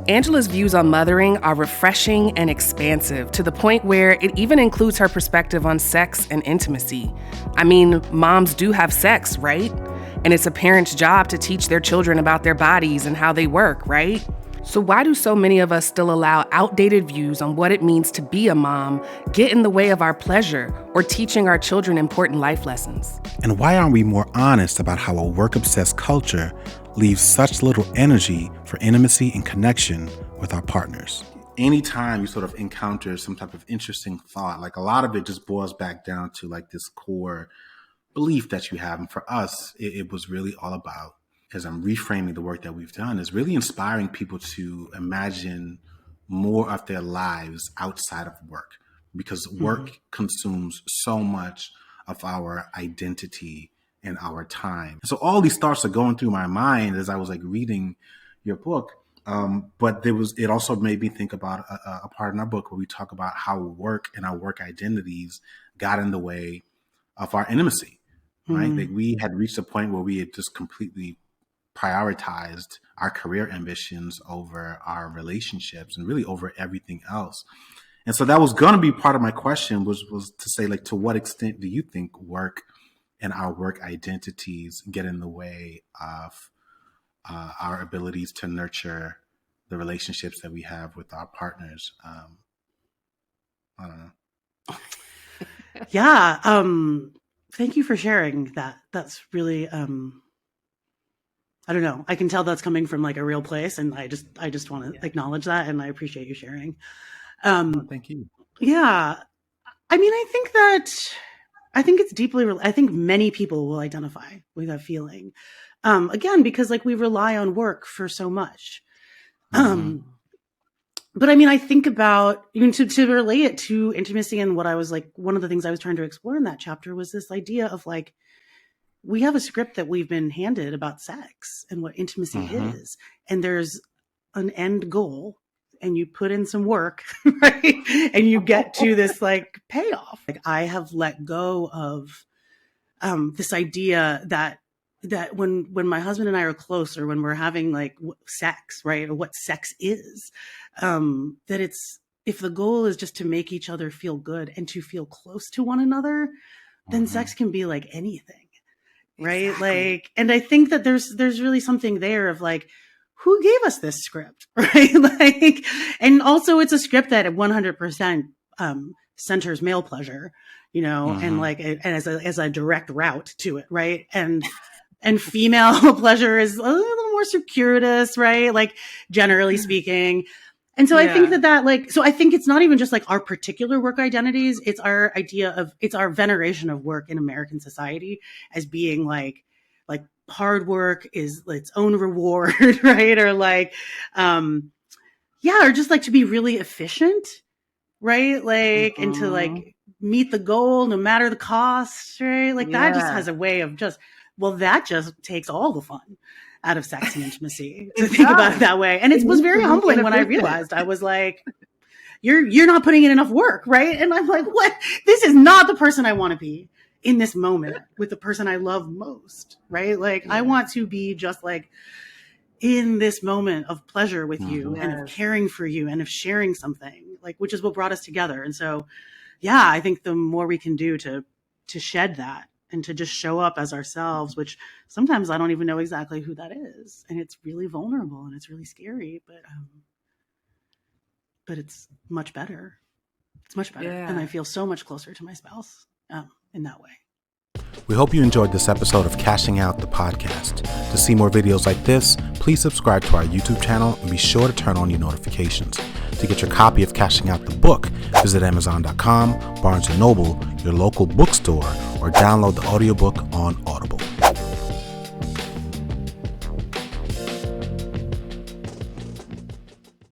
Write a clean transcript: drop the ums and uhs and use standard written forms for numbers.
Angela's views on mothering are refreshing and expansive to the point where it even includes her perspective on sex and intimacy. I mean, moms do have sex, right? And it's a parent's job to teach their children about their bodies and how they work, right? So why do so many of us still allow outdated views on what it means to be a mom get in the way of our pleasure or teaching our children important life lessons? And why aren't we more honest about how a work-obsessed culture leaves such little energy for intimacy and connection with our partners? Anytime you sort of encounter some type of interesting thought, like a lot of it just boils back down to like this core belief that you have. And for us, it was really all about, as I'm reframing the work that we've done, is really inspiring people to imagine more of their lives outside of work, because work consumes so much of our identity and our time. So all these thoughts are going through my mind as I was like reading your book. But it also made me think about a part in our book where we talk about how work and our work identities got in the way of our intimacy, right? Like we had reached a point where we had just completely prioritized our career ambitions over our relationships and really over everything else. And so that was going to be part of my question was to say, like, to what extent do you think work and our work identities get in the way of our abilities to nurture the relationships that we have with our partners? I don't know. Yeah. Thank you for sharing that. That's really, I don't know. I can tell that's coming from like a real place, and I just want to acknowledge that, and I appreciate you sharing. Thank you. Yeah. I mean, I think it's deeply, I think many people will identify with that feeling. Again, because like we rely on work for so much. But I mean, I think about, even to relate it to intimacy, and what I was like, one of the things I was trying to explore in that chapter was this idea of like, we have a script that we've been handed about sex and what intimacy is. And there's an end goal, and you put in some work, right? And you get to this like payoff. Like I have let go of this idea that when my husband and I are close, or when we're having like sex, right? Or what sex is, that it's, if the goal is just to make each other feel good and to feel close to one another, then sex can be like anything. Right. Exactly. Like, and I think that there's really something there of like, who gave us this script? Right. Like, and also it's a script that 100% centers male pleasure, you know, and like, and as a direct route to it. Right. And female pleasure is a little more circuitous, right? Like generally speaking. And so I think that like, so I think it's not even just like our particular work identities. It's our idea of, it's our veneration of work in American society as being like hard work is its own reward, right? Or like, or just like to be really efficient, right? Like, and to like meet the goal, no matter the cost, right? Like that just has a way of just, well, that just takes all the fun out of sex and intimacy to think about it that way. And it was very humbling when I realized, I was like, you're not putting in enough work, right? And I'm like, what? This is not the person I want to be in this moment with the person I love most, right? Like I want to be just like in this moment of pleasure with you and of caring for you and of sharing something, like, which is what brought us together. And so, I think the more we can do to shed that and to just show up as ourselves, which sometimes I don't even know exactly who that is. And it's really vulnerable and it's really scary, but it's much better. It's much better. Yeah. And I feel so much closer to my spouse in that way. We hope you enjoyed this episode of Cashing Out, the podcast. To see more videos like this, please subscribe to our YouTube channel and be sure to turn on your notifications. To get your copy of Cashing Out the book, visit Amazon.com, Barnes & Noble, your local bookstore, or download the audiobook on Audible.